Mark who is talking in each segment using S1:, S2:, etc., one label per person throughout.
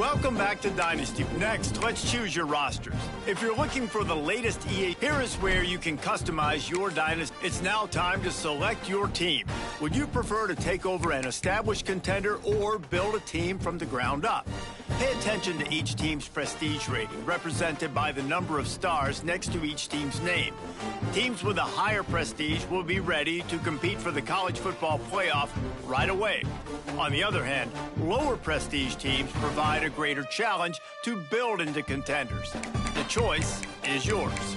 S1: Welcome back to Dynasty. Next, let's choose your rosters. If you're looking for the latest EA, here is where you can customize your Dynasty. It's now time to select your team. Would you prefer to take over an established contender or build a team from the ground up? Pay attention to each team's prestige rating, represented by the number of stars next to each team's name. Teams with a higher prestige will be ready to compete for the college football playoff right away. On the other hand, lower prestige teams provide a greater challenge to build into contenders. The choice is yours.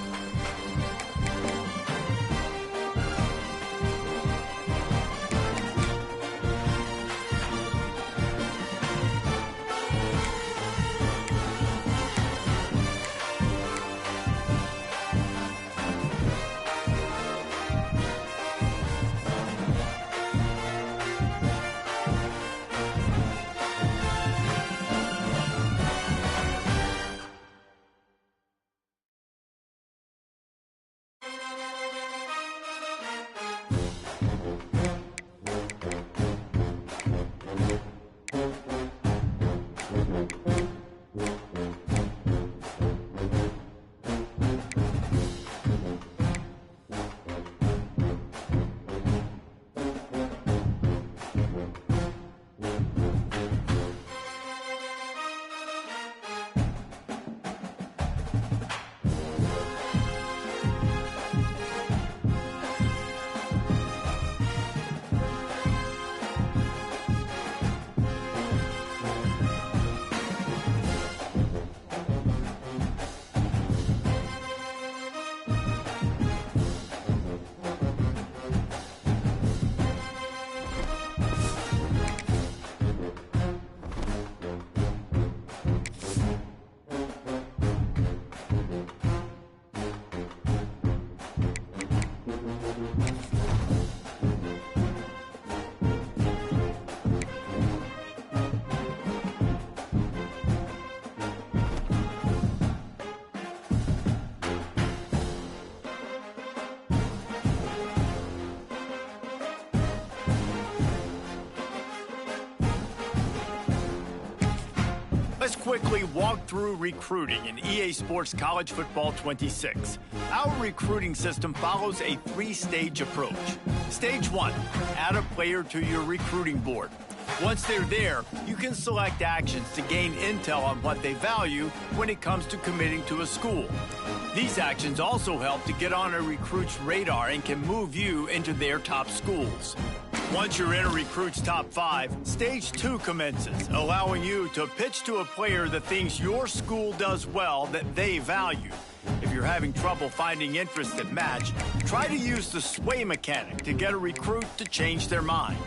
S1: Let's quickly walk through recruiting in EA Sports College Football 26. Our recruiting system follows a three-stage approach. Stage 1, add a player to your recruiting board. Once they're there, you can select actions to gain intel on what they value when it comes to committing to a school. These actions also help to get on a recruit's radar and can move you into their top schools. Once you're in a recruit's top 5, Stage 2 commences, allowing you to pitch to a player the things your school does well that they value. If you're having trouble finding interests that match, try to use the sway mechanic to get a recruit to change their mind.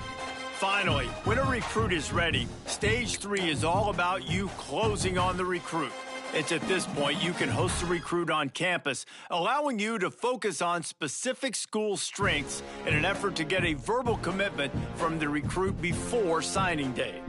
S1: Finally, when a recruit is ready, Stage 3 is all about you closing on the recruit. It's at this point you can host a recruit on campus, allowing you to focus on specific school strengths in an effort to get a verbal commitment from the recruit before signing day.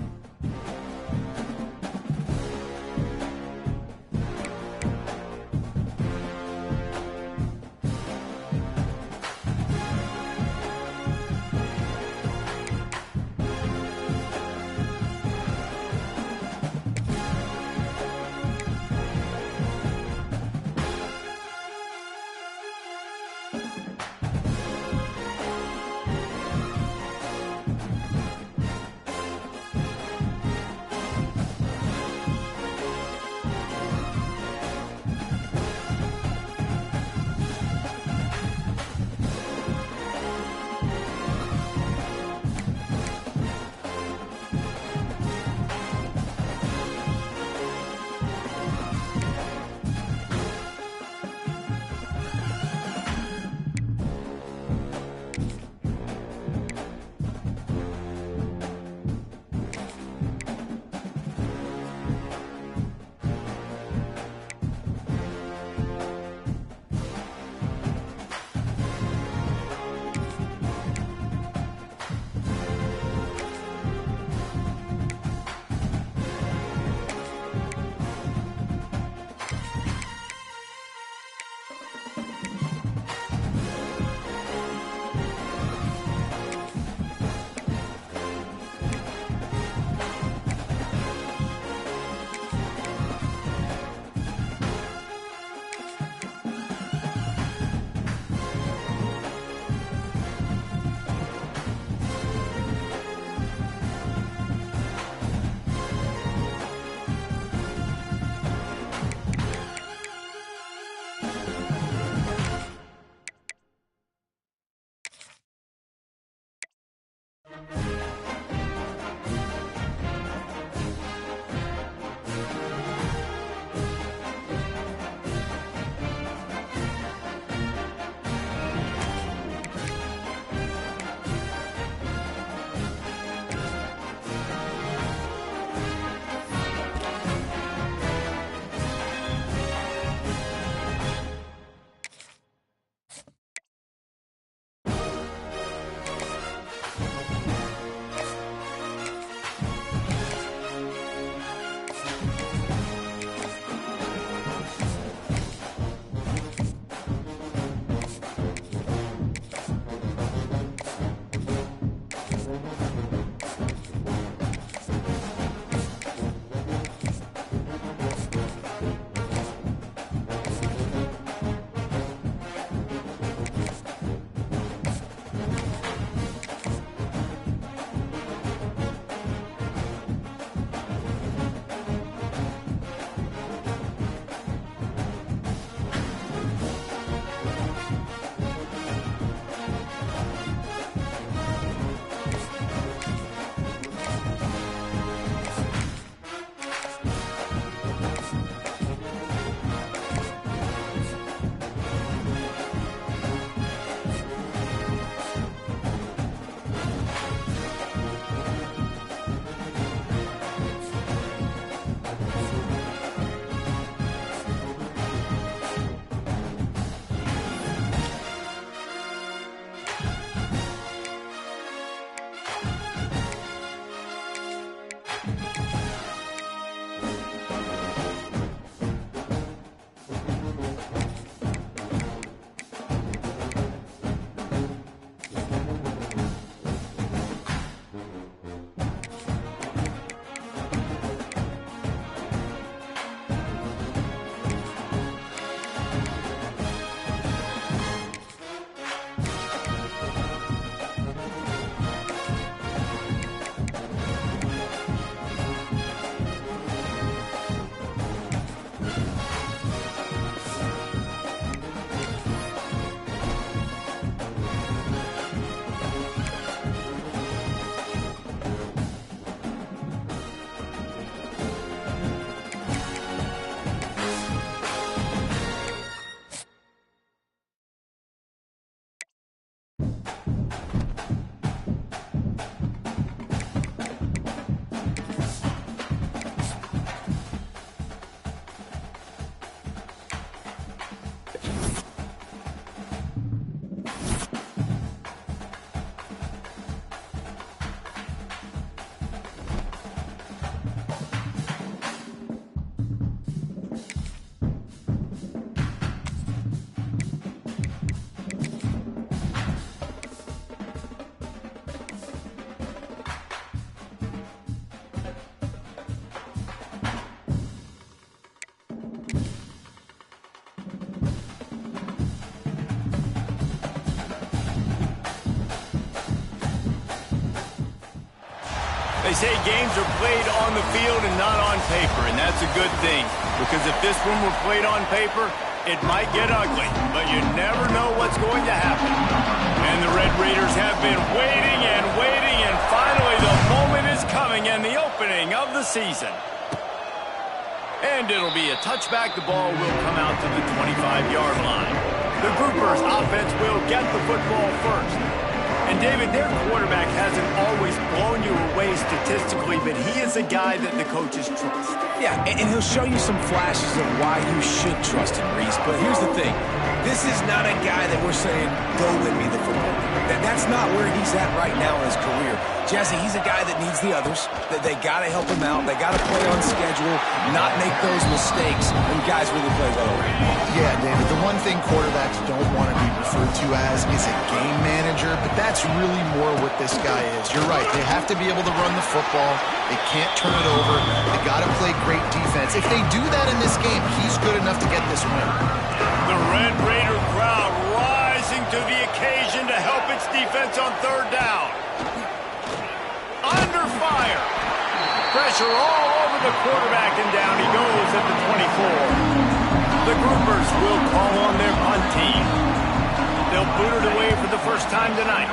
S1: say games are played on the field and not on paper, and that's a good thing. Because if this one were played on paper, it might get ugly, but you never know what's going to happen. And the Red Raiders have been waiting, and finally the moment is coming and the opening of the season. And it'll be a touchback. The ball will come out to the 25-yard line. The Groupers offense will get the football first. And, David, their quarterback hasn't always blown you away statistically, but he is a guy that the coaches trust.
S2: Yeah, and he'll show you some flashes of why you should trust him, Reese. But here's the thing. This is not a guy that we're saying, go win me the football. That's not where he's at right now in his career. Jesse, he's a guy that needs the others. They got to help him out. They got to play on schedule, not make those mistakes when guys really play well.
S3: Yeah, David, the one thing quarterbacks don't want to be referred to as is a game manager, but that's really more what this guy is. You're right. They have to be able to run the football. They can't turn it over. They got to play great defense. If they do that in this game, he's good enough to get this win.
S1: The Red Raider crowd rising to the occasion to help its defense on third down. Under fire. Pressure all over the quarterback, and down he goes at the 24. The Groupers will call on their punt team. They'll boot it away for the first time tonight.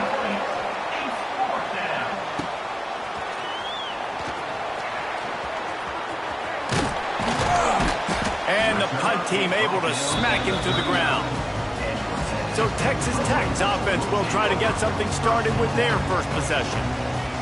S1: And the punt team able to smack him to the ground. So Texas Tech's offense will try to get something started with their first possession.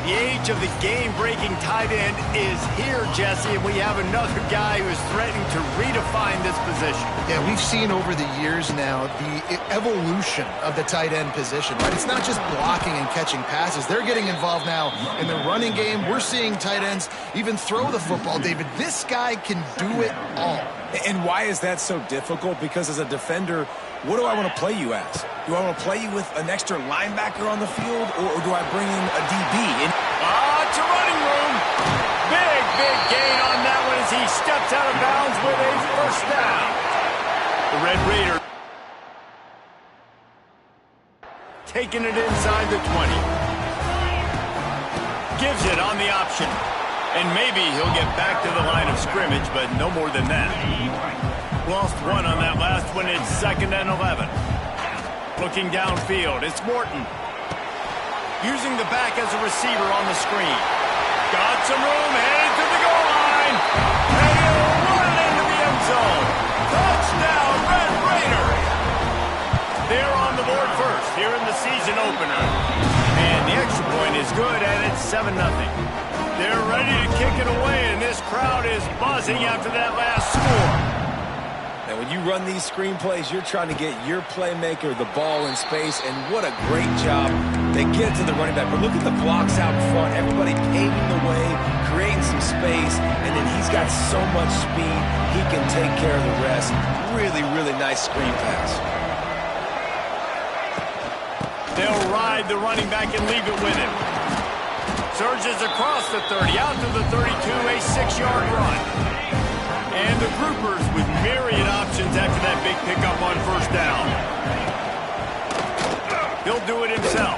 S1: The age of the game-breaking tight end is here, Jesse, and we have another guy who is threatening to redefine this position.
S3: Yeah, we've seen over the years now the evolution of the tight end position, right? It's not just blocking and catching passes. They're getting involved now in the running game. We're seeing tight ends even throw the football, David. This guy can do it all.
S2: And why is that so difficult? Because as a defender, what do I want to play you as? Do I want to play you with an extra linebacker on the field, or do I bring in a DB?
S1: It's a running room. Big gain on that one as he steps out of bounds with a first down. The Red Raiders taking it inside the 20. Gives it on the option. And maybe he'll get back to the line of scrimmage, but no more than that. Lost one on that last one. It's 2nd and 11. Looking downfield, it's Morton. Using the back as a receiver on the screen. Got some room, headed to the goal line. And he'll run it into the end zone. Touchdown, Red Raiders. They're on the board first here in the season opener. And the extra point is good, and it's 7-0. They're ready to kick it away, and this crowd is buzzing after that last score.
S2: Now, when you run these screen plays, you're trying to get your playmaker the ball in space, and what a great job. They get it to the running back, but look at the blocks out front. Everybody paving the way, creating some space, and then he's got so much speed, he can take care of the rest. Really nice screen pass.
S1: They'll ride the running back and leave it with him. Surges across the 30, out to the 32, a 6-yard run. And the Groupers with myriad options after that big pickup on first down. He'll do it himself.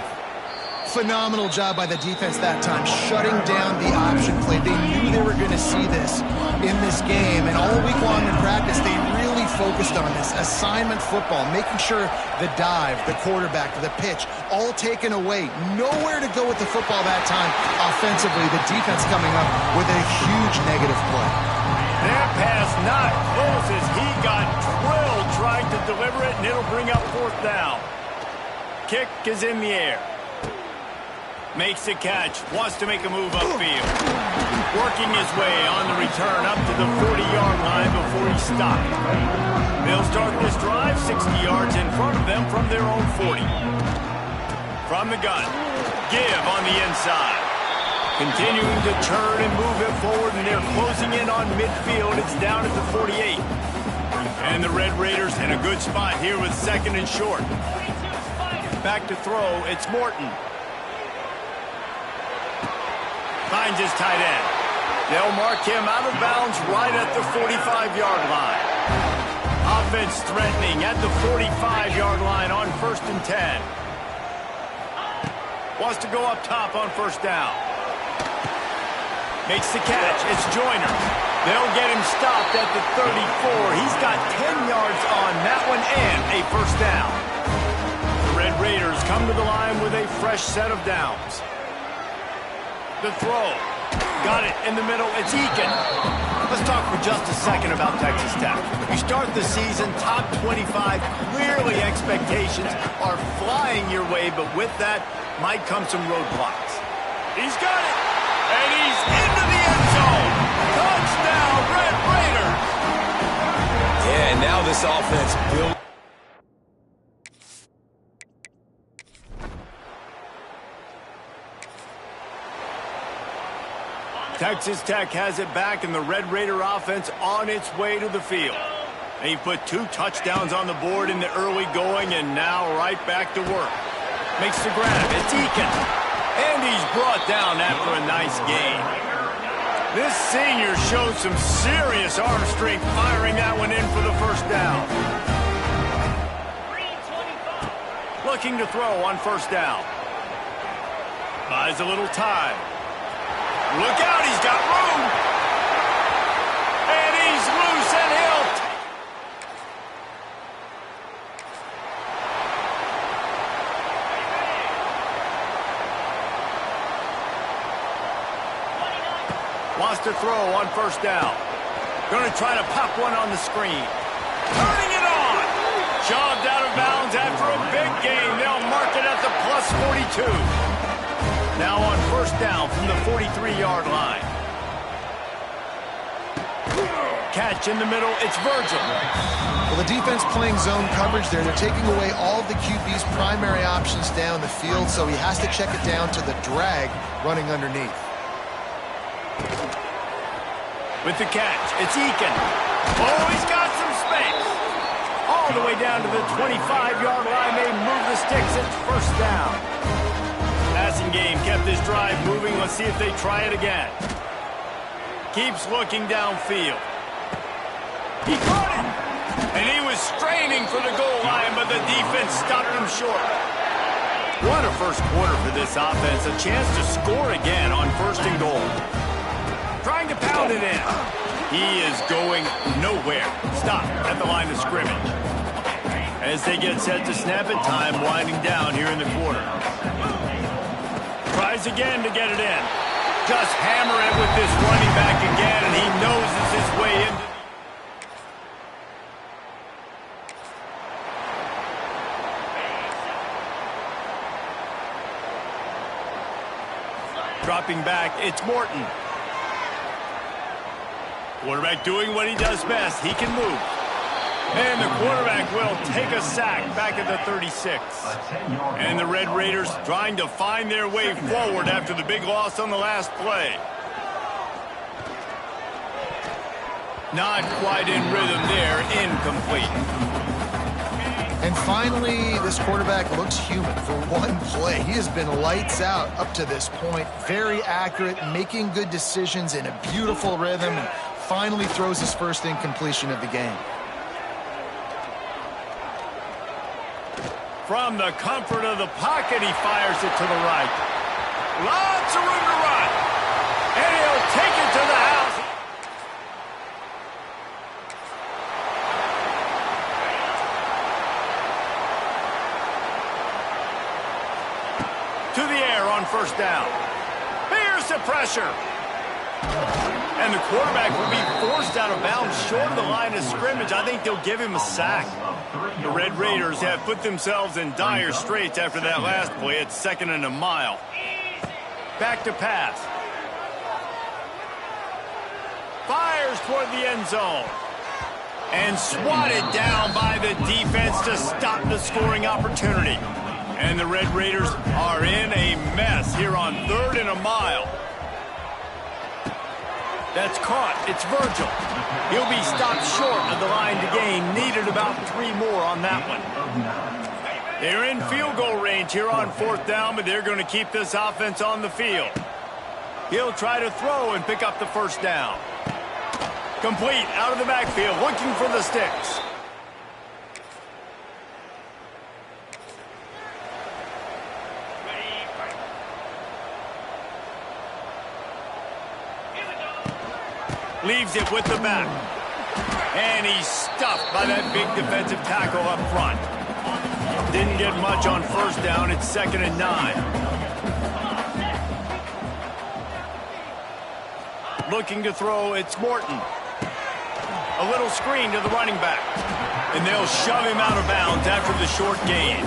S3: Phenomenal job by the defense that time, shutting down the option play. They knew they were going to see this in this game, and all week long in practice, they really focused on this assignment football, making sure the dive, the quarterback, the pitch, all taken away. Nowhere to go with the football that time offensively. The defense coming up with a huge negative play.
S1: That pass not close as he got drilled trying to deliver it, and it'll bring up fourth down. Kick is in the air. Makes the catch, wants to make a move upfield. Working his way on the return up to the 40-yard line before he stopped. They'll start this drive 60 yards in front of them from their own 40. From the gun, give on the inside. Continuing to turn and move it forward, and they're closing in on midfield. It's down at the 48. And the Red Raiders in a good spot here with 2nd and short. Back to throw, it's Morton. Finds his tight end. They'll mark him out of bounds right at the 45-yard line. Offense threatening at the 45-yard line on 1st and 10. Wants to go up top on first down. Makes the catch. It's Joyner. They'll get him stopped at the 34. He's got 10 yards on that one and a first down. The Red Raiders come to the line with a fresh set of downs. The throw. Got it in the middle. It's Eakin. Let's talk for just a second about Texas Tech. You start the season top 25. Clearly expectations are flying your way, but with that might come some roadblocks. He's got it. And he's into the end zone. Touchdown, Red Raiders.
S2: Yeah, and now this offense built.
S1: Texas Tech has it back, and the Red Raider offense on its way to the field. They put 2 touchdowns on the board in the early going, and now right back to work. Makes the grab. It's Eakin. And he's brought down after a nice gain. This senior showed some serious arm strength firing that one in for the first down. Looking to throw on first down. Buys a little time. Look out, he's got room. And he's loose, and he'll wants to throw on first down. Going to try to pop one on the screen. Turning it on. Shoved out of bounds after a big gain. They'll mark it at the plus 42. Now on first down from the 43-yard line. Catch in the middle. It's Virgil.
S3: Well, the defense playing zone coverage there. They're taking away all of the QB's primary options down the field, so he has to check it down to the drag running underneath.
S1: With the catch, it's Eakin. Oh, he's got some space. All the way down to the 25-yard line. They move the sticks. It's first down. Passing game kept this drive moving. Let's see if they try it again. Keeps looking downfield. He caught it. And he was straining for the goal line, but the defense stopped him short. What a first quarter for this offense. A chance to score again on first and goal. Trying to pound it in. He is going nowhere. Stop at the line of scrimmage. As they get set to snap it, time winding down here in the quarter. Tries again to get it in. Just hammer it with this running back again, and he noses his way into. Dropping back, it's Morton. Quarterback doing what he does best. He can move. And the quarterback will take a sack back at the 36. And the Red Raiders trying to find their way forward after the big loss on the last play. Not quite in rhythm there. Incomplete.
S3: And finally, this quarterback looks human for one play. He has been lights out up to this point. Very accurate, making good decisions in a beautiful rhythm, and finally throws his first incompletion of the game.
S1: From the comfort of the pocket, he fires it to the right. Lots of room to run. And he'll take it to the house. To the air on first down. Here's the pressure. And the quarterback will be forced out of bounds short of the line of scrimmage. I think they'll give him a sack. The Red Raiders have put themselves in dire straits after that last play. It's 2nd and a mile. Back to pass. Fires toward the end zone. And swatted down by the defense to stop the scoring opportunity. And the Red Raiders are in a mess here on 3rd and a mile. That's caught. It's Virgil. He'll be stopped short of the line to gain. Needed about 3 more on that one. They're in field goal range here on 4th down, but they're going to keep this offense on the field. He'll try to throw and pick up the first down. Complete out of the backfield, looking for the sticks. Leaves it with the back. And he's stuffed by that big defensive tackle up front. Didn't get much on first down. It's 2nd and 9. Looking to throw, it's Morton. A little screen to the running back. And they'll shove him out of bounds after the short gain.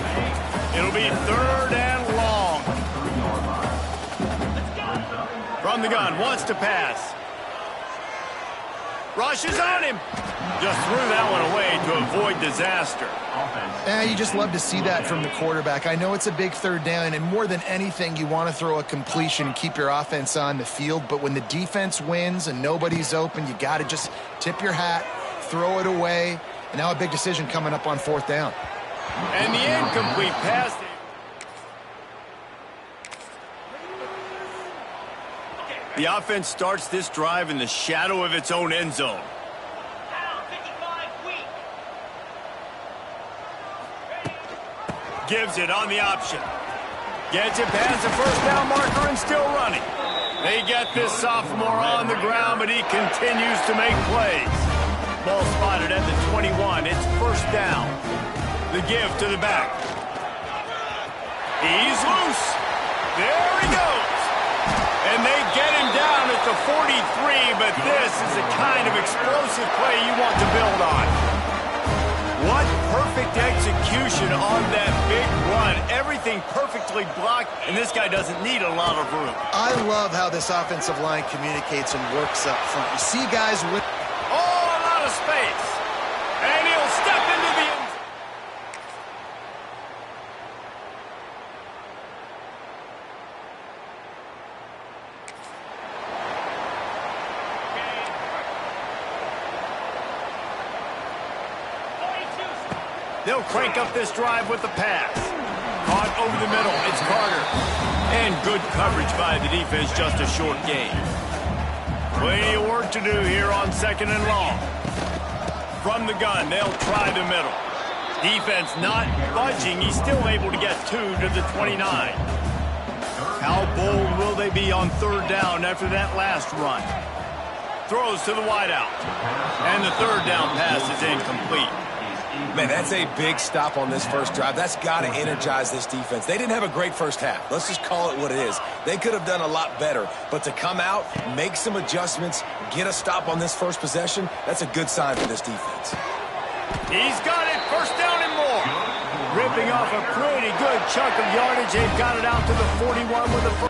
S1: It'll be 3rd and long. From the gun, wants to pass. Rushes on him. Just threw that one away to avoid disaster.
S3: You just love to see that from the quarterback. I know it's a big 3rd down, and more than anything, you want to throw a completion and keep your offense on the field. But when the defense wins and nobody's open, you got to just tip your hat, throw it away. And now a big decision coming up on 4th down.
S1: And the incomplete pass. The offense starts this drive in the shadow of its own end zone. Gives it on the option. Gets it past the 1st down marker and still running. They get this sophomore on the ground, but he continues to make plays. Ball spotted at the 21. It's 1st down. The give to the back. He's loose. There he goes. And they get him down at the 43, but this is the kind of explosive play you want to build on. What perfect execution on that big run. Everything perfectly blocked, and this guy doesn't need a lot of room.
S3: I love how this offensive line communicates and works up front. You see guys with...
S1: Oh, a lot of space. And he'll step into the end. They'll crank up this drive with the pass. Caught over the middle. It's Carter. And good coverage by the defense, just a short gain. Plenty of work to do here on 2nd and long. From the gun, they'll try the middle. Defense not budging. He's still able to get 2 to the 29. How bold will they be on 3rd down after that last run? Throws to the wideout. And the 3rd down pass is incomplete.
S2: Man, that's a big stop on this first drive. That's got to energize this defense. They didn't have a great first half. Let's just call it what it is. They could have done a lot better. But to come out, make some adjustments, get a stop on this first possession, that's a good sign for this defense.
S1: He's got it. 1st down and more. Ripping off a pretty good chunk of yardage. They've got it out to the 41 with the first.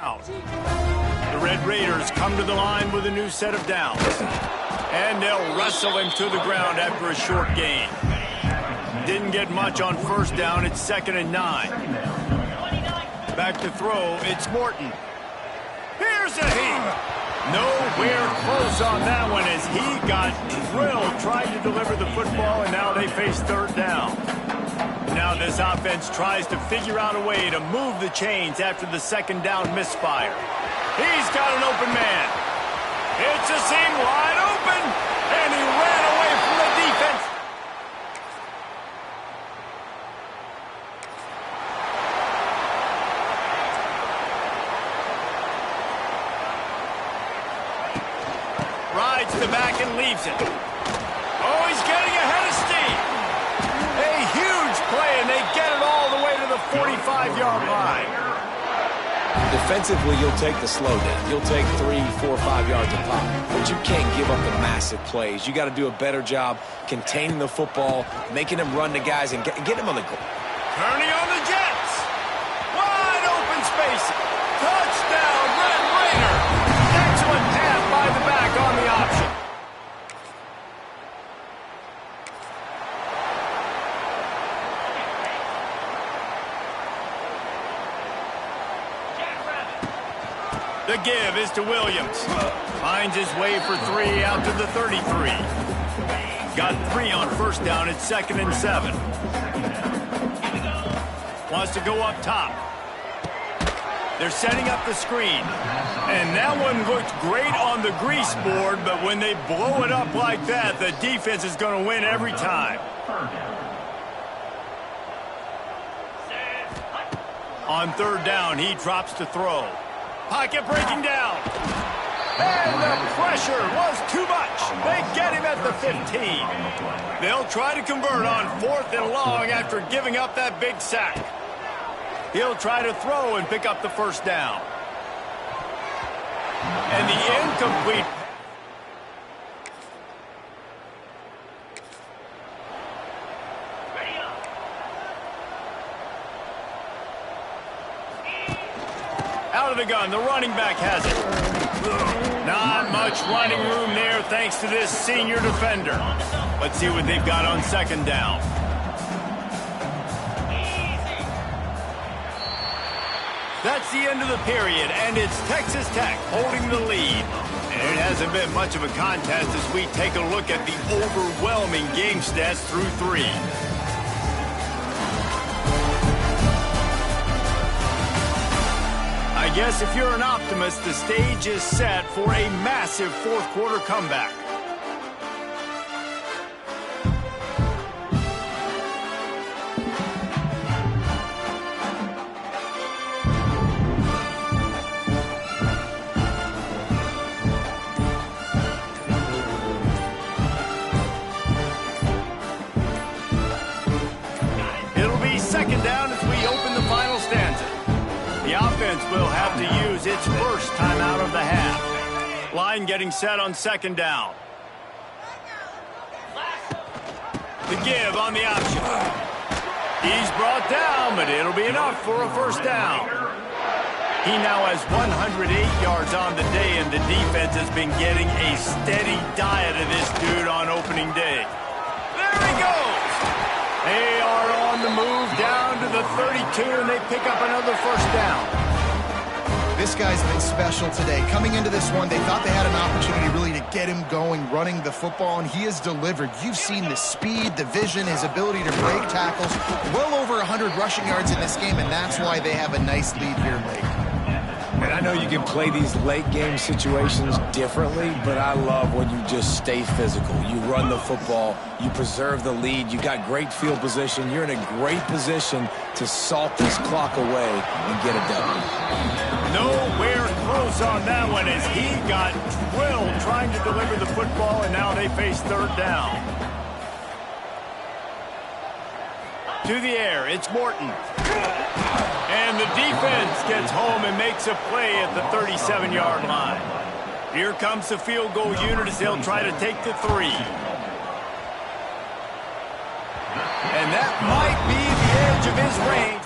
S1: Out. The Red Raiders come to the line with a new set of downs. And they'll wrestle him to the ground after a short gain. Didn't get much on first down. It's 2nd and 9. Back to throw. It's Morton. Here's a heat. Nowhere close on that one as he got drilled trying to deliver the football, and now they face 3rd down. Now this offense tries to figure out a way to move the chains after the 2nd down misfire. He's got an open man. It's a seam wide open, and he ran away from the defense. Rides the back and leaves it. Oh, he's getting ahead of steam. A huge play, and they get it all the way to the 45-yard line.
S2: Defensively, you'll take the slowdown. You'll take 3, 4, 5 yards a pop. But you can't give up the massive plays. You got to do a better job containing the football, making them run the guys, and get them on the goal.
S1: Turning on the Jets. Wide open space. Touchdown, Red Raider. Excellent pass by the back on the option. The give is to Williams. Finds his way for 3 out to the 33. Got 3 on first down. It's 2nd and 7. Wants to go up top. They're setting up the screen. And that one looked great on the grease board, but when they blow it up like that, the defense is going to win every time. On 3rd down, he drops to throw. Pocket breaking down. And the pressure was too much. They get him at the 15. They'll try to convert on 4th and long after giving up that big sack. He'll try to throw and pick up the first down. And the incomplete. Out of the gun, the running back has it. Not much running room there thanks to this senior defender. Let's see what they've got on 2nd down. That's the end of the period, and it's Texas Tech holding the lead. And it hasn't been much of a contest as we take a look at the overwhelming game stats through 3. I guess if you're an optimist, the stage is set for a massive 4th quarter comeback. It'll be 2nd down as we open the final stanza. The offense will have to use its first timeout of the half. Line getting set on 2nd down. The give on the option. He's brought down, but it'll be enough for a first down. He now has 108 yards on the day, and the defense has been getting a steady diet of this dude on opening day. There he goes! They are on the move down to the 32, and they pick up another first down.
S3: This guy's been special today. Coming into this one, they thought they had an opportunity really to get him going, running the football, and he has delivered. You've seen the speed, the vision, his ability to break tackles. Well over 100 rushing yards in this game, and that's why they have a nice lead here late.
S2: And I know you can play these late-game situations differently, but I love when you just stay physical. You run the football, you preserve the lead, you got great field position, you're in a great position to salt this clock away and get it done.
S1: Nowhere close on that one as he got drilled trying to deliver the football, and now they face 3rd down. To the air, it's Morton. And the defense gets home and makes a play at the 37-yard line. Here comes the field goal unit as they'll try to take the 3. And that might be the edge of his range.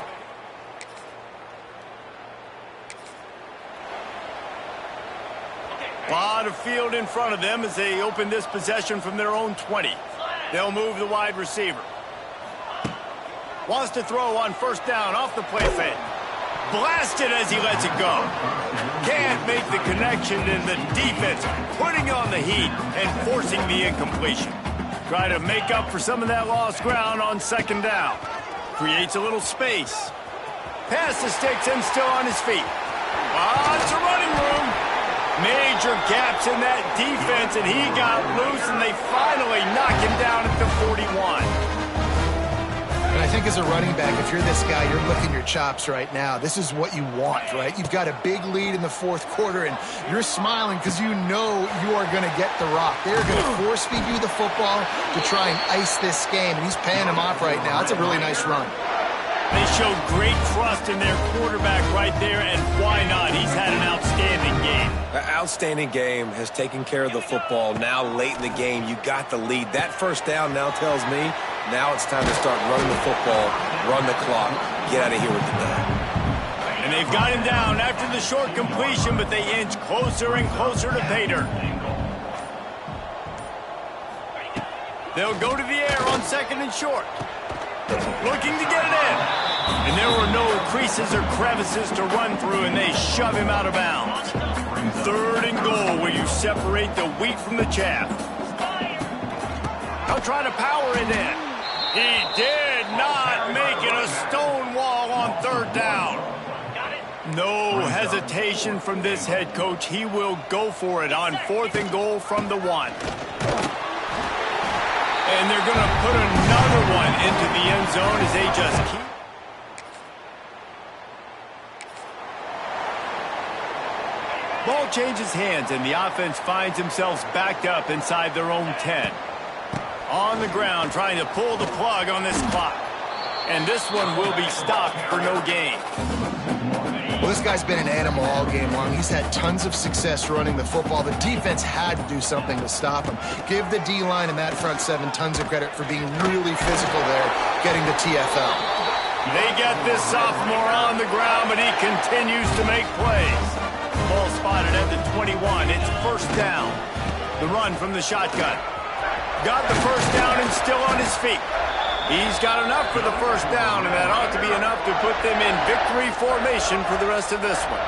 S1: lot of field in front of them as they open this possession from their own 20. They'll move the wide receiver. Wants to throw on first down off the play fake. Blasted as he lets it go. Can't make the connection, and the defense putting on the heat and forcing the incompletion. Try to make up for some of that lost ground on second down. Creates a little space. Pass the sticks and still on his feet. It's a running room. Major gaps in that defense, and he got loose, and they finally knock him down at the 41.
S3: And I think as a running back, if you're this guy, you're licking your chops right now. This is what you want, right? You've got a big lead in the fourth quarter, and you're smiling because you know you are going to get the rock. They're going to force-feed you the football to try and ice this game, and he's paying him off right now. That's a really nice run.
S1: They showed great trust in their quarterback right there, and why not? He's had an outstanding game.
S2: An outstanding game, has taken care of the football. Now, late in the game, you got the lead. That first down now tells me now it's time to start running the football, run the clock, get out of here with the dub.
S1: And they've got him down after the short completion, but they inch closer and closer to pay dirt. They'll go to the air on second and short. Looking to get it in. And there were no creases or crevices to run through, and they shove him out of bounds. Third and goal, where you separate the wheat from the chaff. They'll try to power it in. He did not make it a stone wall on third down. No hesitation from this head coach. He will go for it on fourth and goal from the 1. And they're going to put another one into the end zone as they just keep. Ball changes hands, and the offense finds themselves backed up inside their own 10. On the ground, trying to pull the plug on this clock. And this one will be stopped for no gain.
S3: Well, this guy's been an animal all game long. He's had tons of success running the football. The defense had to do something to stop him. Give the D-line and that front seven tons of credit for being really physical there, getting the TFL.
S1: They get this sophomore on the ground, but he continues to make plays. Ball spotted at the 21. It's first down. The run from the shotgun. Got the first down and still on his feet. He's got enough for the first down, and that ought to be enough to put them in victory formation for the rest of this one.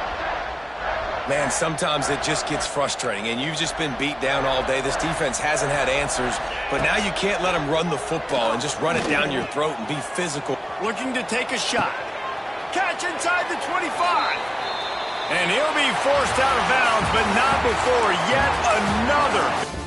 S2: Man, sometimes it just gets frustrating, and you've just been beat down all day. This defense hasn't had answers, but now you can't let them run the football and just run it down your throat and be physical.
S1: Looking to take a shot. Catch inside the 25. And he'll be forced out of bounds, but not before yet another.